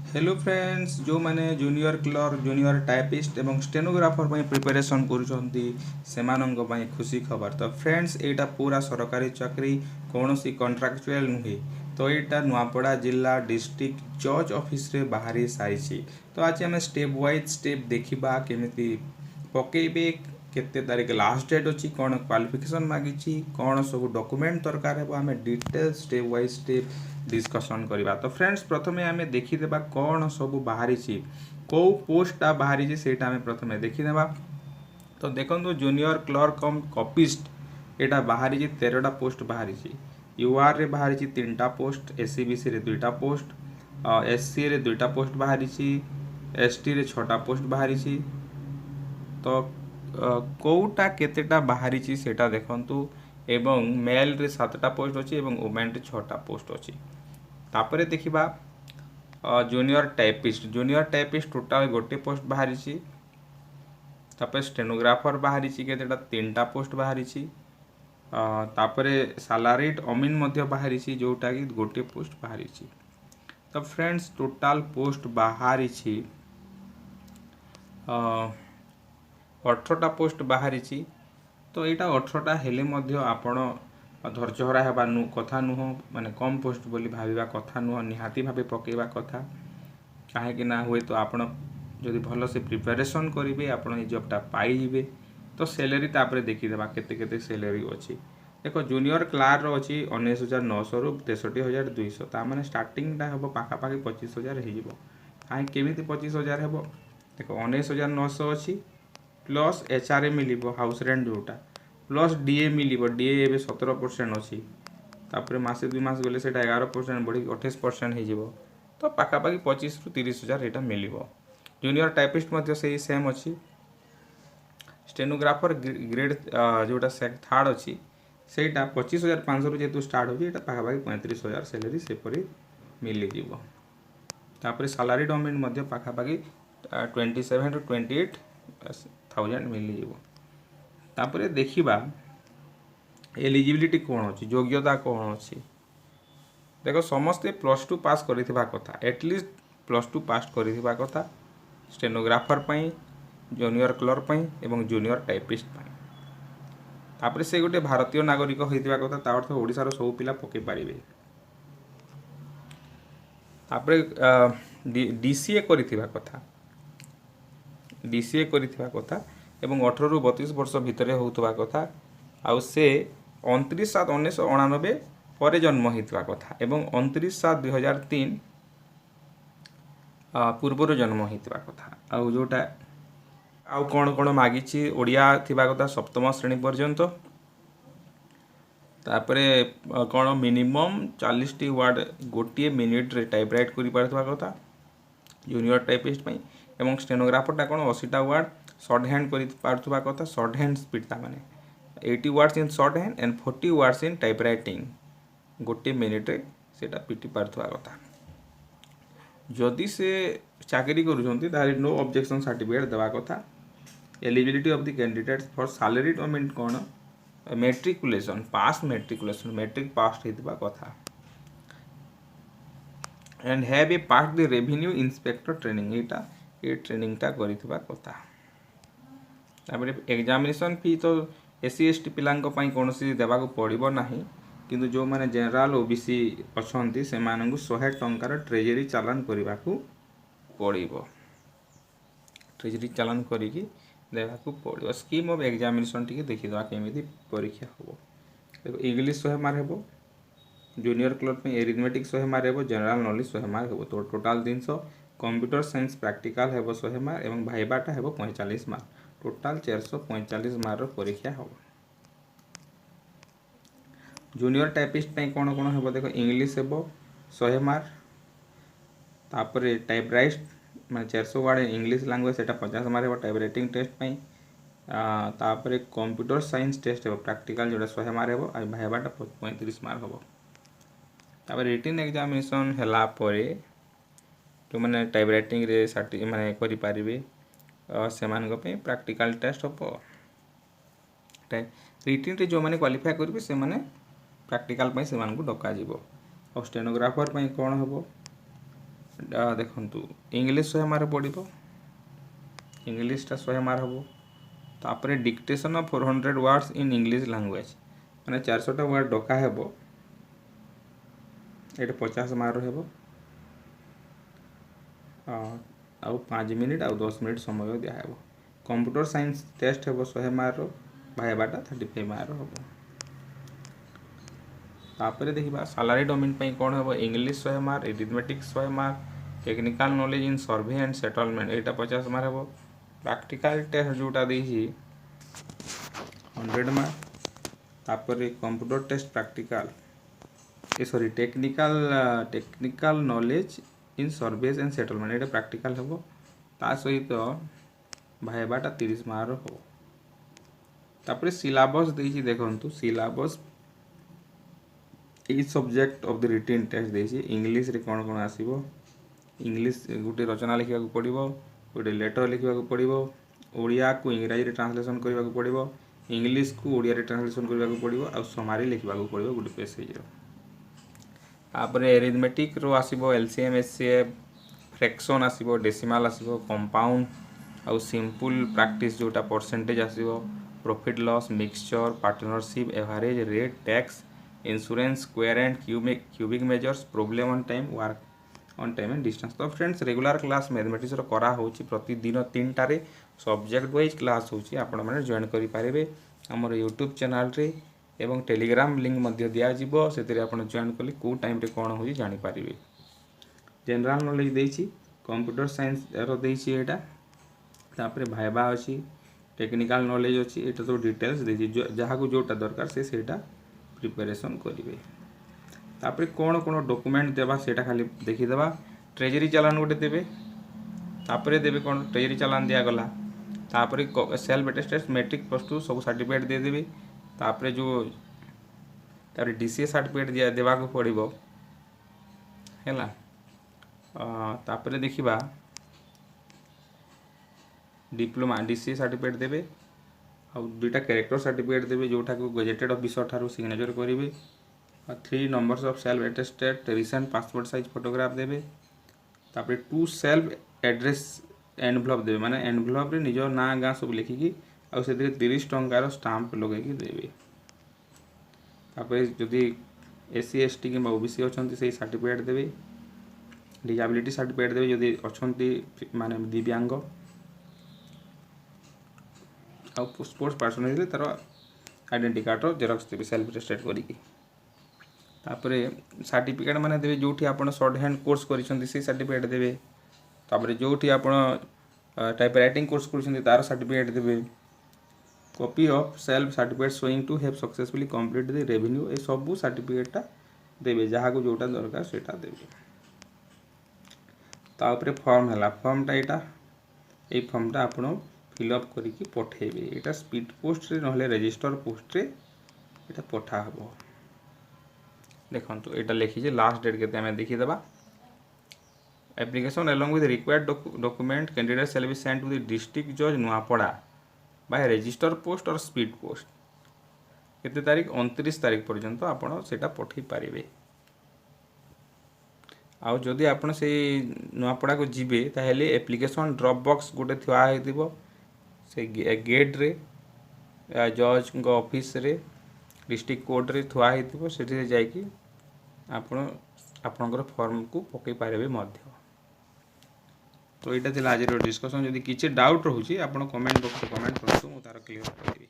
Hello friends, जो मैंने junior clerk junior typist एवं स्टेनोग्राफर ପାଇଁ प्रिपरेशन କରୁଛନ୍ତି ସେମାନଙ୍କ ପାଇଁ खुशी खबर। तो फ्रेंड्स एटा पूरा सरकारी चाकरी कौनसी कॉन्ट्रैक्चुअल नुहे। तो यहाँ नुआपड़ा जिला डिस्ट्रिक्ट जज ऑफिस रे बाहरी सारी। तो आज आम स्टेप वाइज स्टेप देखा केमी पकेबे केते तारीख लास्ट डेट अच्छी कौन क्वालिफिकेशन मागिची कौन सब डॉक्यूमेंट दरकार है आम detail step wise step discussion करवा। तो फ्रेंड्स प्रथमे आम देखीदेवा कौन सब बाहरी कौ पोस्टा बाहरी से प्रथमे देखीदेवा। तो देखो जूनियर क्लर्क कम कपिस्ट यहाँ बाहरी 13टा पोस्ट बाहरी। यूआर रे बाहरी 3टा पोस्ट, एससीबीसी रे 2टा पोस्ट, एससी रे 2टा पोस्ट बाहरी, एसटी रे 6टा पोस्ट बाहरी। तो कौटा केतेटा बाहरी सेटा देखंतु एवं मेल रे 7टा पोस्ट अच्छी और वुमेन रे 6टा पोस्ट अच्छी। तापरे देखिबा जूनियर टाइपिस्ट टोटाल गोटे पोस्ट बाहरी। तापर स्टेनोग्राफर बाहरी केतेटा 3टा पोस्ट बाहरी। तापरे सैलरीड अमीन मध्य बाहरी जोटा कि गोटे पोस्ट बाहरी। तो फ्रेंड्स टोटाल पोस्ट बाहरी 18टा पोस्ट बाहरी। तो यहाँ 18टा हेले मध्य आपण धैर्यहरा हेबा कथा नुह, माने कम पोस्ट बोली भाविबा कथा नुह, निहाती भावे पकेबा कथा। कहीं ना हुए तो आपण जदि भल से प्रिपरेशन करेंगे आपण जॉबटा पाइबे। तो सैलरी तापर देखीदेवा केते केते सैलरी अच्छी। देखो जूनियर क्लार्क अच्छी 19,900 रु 63,200। ताने स्टार्टिंगटा हम पाखापाखि 25,000 हो। कहीं केमी 25,000 हो। देखो 19,900 अच्छी प्लस एचआरए मिल हाउस रेंट जोटा प्लस डीए मिल डीए ए 17% अच्छी। तापर मसे 2 मास गले 11% बढ़ी 28% हो। तो पाखापाखि 25 रु 30,000 यहाँ मिल। जूनियर टाइपिस्ट से सेम अच्छी। स्टेनोग्राफर ग्रेड जोटा 3rd अच्छी से 25,500 रु जेहतु स्टार्ट होगी पाखापाखि 35,000 सैलरी सेपरी मिल जापर। सैलरी डोमेन पाखापाखि 27 रु 28,000 मिल। तापर देखिबा एलिजिबिलिटी कौन अच्छी, योग्यता कौन अच्छी। देखो समस्ते +2 पास करिथिबा कथा, एटलिस्ट +2 पास करिथिबा कथा स्टेनोग्राफर पाई, जूनियर क्लर्क पाई एवं जूनियर टाइपिस्ट पाई। तापर से गोटे भारतीय नागरिक होइथिबा कथा, ता अर्थ ओडिसार सब पिला पके पारिबे। तापर डीसीए करिथिबा कथा, डीसीए करिथिबा कथा एवं 18 रु 32 वर्ष भितर होउथबा कथा। आउ से 29/7/1999 पर जन्म होइथबा कथा एवं 29/7/2003 पूर्वर जन्म होइथबा कथा। आउ जोटा आउ कौन कौन मागिछि ओडिया थिबा कथा 7म श्रेणी पर्यंत। तापरे कौन मिनिमम 40टी वर्ड गोटे मिनिट रे टाइप राइट करि पारथबा कथा जूनियर टाइपिस्ट पई। एवं स्टेनोग्राफरटा कौन 80टा वर्ड शॉर्ट हैंड करि पारथबा कथा। शॉर्ट हैंड स्पीड ता माने 80 words in short hand and 40 words in type writing गोटे मिनिट रे सेटा पिटी पारथबा कथा। जदि से चाकरी करूछंती तारे नो ऑब्जेक्शन सर्टिफिकेट देवा कथा। Eligibility of the candidates for salary domain कौन matriculation pass, matriculation matric pass होइतबा कथा and have a pass the revenue inspector training ये ट्रेनिंगटा करितबा कथा। तापर एग्जामिनेशन फी तो एससी एसटी पिलांको पई कोनोसी देबा को पड़िबो नाही, किंतु जो माने जनरल ओबीसी अछंती से मानंगु 100 टंकार ट्रेजरी चालान करबा को पड़िबो। ट्रेजरी चालान करिकी देबा को पड़िबो। स्कीम ऑफ एग्जामिनेशन टिके देखिदवा केमिति परीक्षा होबो। देखो इंग्लिश 100 मार्क हेबो, जूनियर क्लर्क में एरिथमेटिक 100 मार्क हेबो, जनरल नॉलेज 100 मार्क हेबो। तो टोटल 300। कंप्यूटर साइंस प्रैक्टिकल हेबो 100 मार्क एवं भाइबाटा हेबो 45 मार्क। टोटल 445 मार्क परीक्षा होबो। जूनियर टाइपिस्ट पे कौन कौन हेबो देखो इंग्लिश हेबो 100 मार्क। तापर टाइप राइट माने 400 वर्ड इंग्लिश लैंग्वेज सेटा 50 मार्क हेबो टाइप राइटिंग टेस्ट पे। तापर कंप्यूटर साइंस टेस्ट हेबो प्रैक्टिकल जोटा 100 मार्क हेबो आ भाइबाटा 35 मार्क हेबो। तापर रिटन एग्जामिनेशन हला परे जो माने टाइप राइटिंग रे सर्टि माने करि पारिबे से मानक पे प्रैक्टिकल टेस्ट हेबो। रिटन रे जो माने क्वालिफाई करिबे से माने प्रैक्टिकल पे से मानकु डका जिवो। और स्टेनोग्राफर पे कौन हेबो ଦେଖନ୍ତୁ ଇଂଲିଶ 100 ମାର୍କ ପଡ଼ିବ, ଇଂଲିଶଟା 100 ମାର୍କ ହେବ। ତାପରେ dictation of 400 words in English language, ମାନେ 400ଟା ୱାର୍ଡ଼ ଡକା ହେବ, ଏଇଟା 50 ମାର୍କ ହେବ। ଆଉ 5 ମିନିଟ୍ ଆଉ 10 ମିନିଟ୍ ସମୟ ଦିଆହେବ। କମ୍ପ୍ୟୁଟର ସାଇନ୍ସ ଟେଷ୍ଟ ହେବ 100 ମାର୍କର, ଭାଇବାଟା 35 ମାର୍କ ହେବ। ତାପରେ ଦେଖିବା ସାଲାରୀ ଡୋମେନ୍ ପାଇଁ କ'ଣ ହେବ, English 100 mark, arithmetics 100 mark, technical knowledge in survey and settlement ଏଇଟା 50 ମାର୍କ ହେବ। ପ୍ରାକ୍ଟିକାଲ ଟେଷ୍ଟ ଯେଉଁଟା ଦେଇଛି 100 ମାର୍କ। ତାପରେ computer test practical technical knowledge in surveys and settlement ଏଇଟା ପ୍ରାକ୍ଟିକାଲ ହେବ। ତା ସହିତ ଭାଇବାଟା 30 ମାର୍କ ହେବ। ତାପରେ ସିଲାବସ୍ ଦେଇଛି, ଦେଖନ୍ତୁ ସିଲାବସ୍ ଏଇ subject of the written test ଦେଇଛି। ଇଂଲିଶରେ କ'ଣ କ'ଣ ଆସିବ, ଇଂଲିଶ ଗୋଟେ ରଚନା ଲେଖିବାକୁ ପଡ଼ିବ, ଗୋଟେ ଲେଟର ଲେଖିବାକୁ ପଡ଼ିବ, ଓଡ଼ିଆକୁ ଇଂରାଜୀରେ ଟ୍ରାନ୍ସଲେସନ୍ କରିବାକୁ ପଡ଼ିବ, ଇଂଲିଶକୁ ଓଡ଼ିଆରେ ଟ୍ରାନ୍ସଲେସନ୍ କରିବାକୁ ପଡ଼ିବ, ଆଉ ସମାରି ଲେଖିବାକୁ ପଡ଼ିବ ଗୋଟେ ପେଜର। ତାପରେ ଏରିଥମେଟିକ୍ର ଆସିବ LCM SCF, ଫ୍ରେକ୍ସନ୍ ଆସିବ, ଡେସିମାଲ ଆସିବ, କମ୍ପାଉଣ୍ଡ ଆଉ ସିମ୍ପଲ୍ ପ୍ରାକ୍ଟିସ୍ ଯେଉଁଟା ପରସେଣ୍ଟେଜ ଆସିବ, profit loss, mixture, partnership, average, rate, tax, insurance, square and cubic measures, problem on time, work on time and distance. ତ ଫ୍ରେଣ୍ଡସ୍ ରେଗୁଲାର କ୍ଲାସ୍ ମ୍ୟାଥମେଟିକ୍ସର କରାହେଉଛି ପ୍ରତିଦିନ 3ଟାରେ, ସବଜେକ୍ଟ ୱାଇଜ୍ କ୍ଲାସ୍ ହେଉଛି। ଆପଣମାନେ ଜଏନ୍ କରିପାରିବେ ଆମର ୟୁଟ୍ୟୁବ୍ ଚ୍ୟାନେଲରେ, ଏବଂ ଟେଲିଗ୍ରାମ ଲିଙ୍କ୍ ମଧ୍ୟ ଦିଆଯିବ, ସେଥିରେ ଆପଣ ଜଏନ୍ କଲେ କେଉଁ ଟାଇମ୍ରେ କ'ଣ ହେଉଛି ଜାଣିପାରିବେ। ଜେନେରାଲ ନଲେଜ ଦେଇଛି, କମ୍ପ୍ୟୁଟର ସାଇନ୍ସର ଦେଇଛି ଏଇଟା। ତାପରେ ଭାଇବା ଅଛି, ଟେକ୍ନିକାଲ ନଲେଜ ଅଛି, ଏଇଟା ସବୁ ଡିଟେଲ୍ସ ଦେଇଛି, ଯାହାକୁ ଯେଉଁଟା ଦରକାର ସେଇଟା ପ୍ରିପାରେସନ୍ କରିବେ। ତାପରେ କ'ଣ କ'ଣ ଡକୁମେଣ୍ଟ ଦେବା ସେଇଟା ଖାଲି ଦେଖିଦେବା। ଟ୍ରେଜେରୀ ଚାଲାନ ଗୋଟେ ଦେବେ, ତାପରେ ଦେବେ କ'ଣ ଟ୍ରେଜେରୀ ଚାଲାନ ଦିଆଗଲା, ତାପରେ ସେଲ୍ଫ ଆଟେଷ୍ଟେଡ୍ ମେଟ୍ରିକ୍ +2 ସବୁ ସାର୍ଟିଫିକେଟ୍ ଦେଇଦେବେ। ତାପରେ DCA ସାର୍ଟିଫିକେଟ୍ ଦେବାକୁ ପଡ଼ିବ ହେଲା। ତାପରେ ଦେଖିବା डिप्लोमा DCA सर्टिफिकेट देवे, आउ 2टा कैरेक्टर सर्टिफिकेट देवे जोटा को गजेटेड ऑफिसर ठारू सिग्नेचर करेंगे, 3 numbers of self attested recent passport size photograph देवे। तापर 2 सेल्फ एड्रेस एनवलप देवे, माने एनवलप रे निज ना गाँ सब लिखिकी आउ से 30 टंकार स्टाम्प लगे देवे। तापर जदि SC ST कि OBC अच्छा से सर्टिफिकेट देवे, डिसेबिलिटी सर्टिफिकेट देवे जदि अच्छा माने दिव्यांग, आउ स्पोर्ट्स पर्सन है तार आइडेंटिटी कार्ड जेरक्स देवे सेल्फ अटेस्टेड करिकी। तापरे सर्टिफिकेट माने देवे जोठी आपण शॉर्ट हैंड कोर्स करिसंती से सर्टिफिकेट देवे। तापरे जोठी आपण टाइप राइटिंग कोर्स करिसंती तार सर्टिफिकेट देवे। Copy of self certificate showing to have successfully complete the revenue, ए सब सर्टिफिकेटटा देवे, जहाँ को जोटा दरकार सेटा देवे। तापरे फॉर्म हैला, फॉर्मटा एटा ए फॉर्मटा आपण फिलअप करिकी पठेबे। एटा स्पीड पोस्ट रे नहले रजिस्टर पोस्ट रे एटा पठा हबो। देखंतु एटा लिखि जे लास्ट डेट केते हमें देखि देबा। Application along with required document candidate shall be sent to the district judge Nuapada by register post और speed post। केते तारीख 29 तारीख पर्यंत आपण सेटा पठै पारिबे। आउ जदि आपण से नुआपड़ा को जिबे ताहेले एप्लीकेशन ड्रॉप बॉक्स गोटे थुआ हेतिबो से गेट रे जज को ऑफिस रे डिस्ट्रिक्ट कोर्ट रे थुआ हेतिबो, सेठी जाइकी आपण आपनकर फॉर्म को पकई पारिबे मध्य। तो यहाँ आज डिस्कसन, जदि किसी डाउट रोचे आप कमेंट बॉक्स कमेंट करूँ, मुझे तार क्लीयर करेंगे।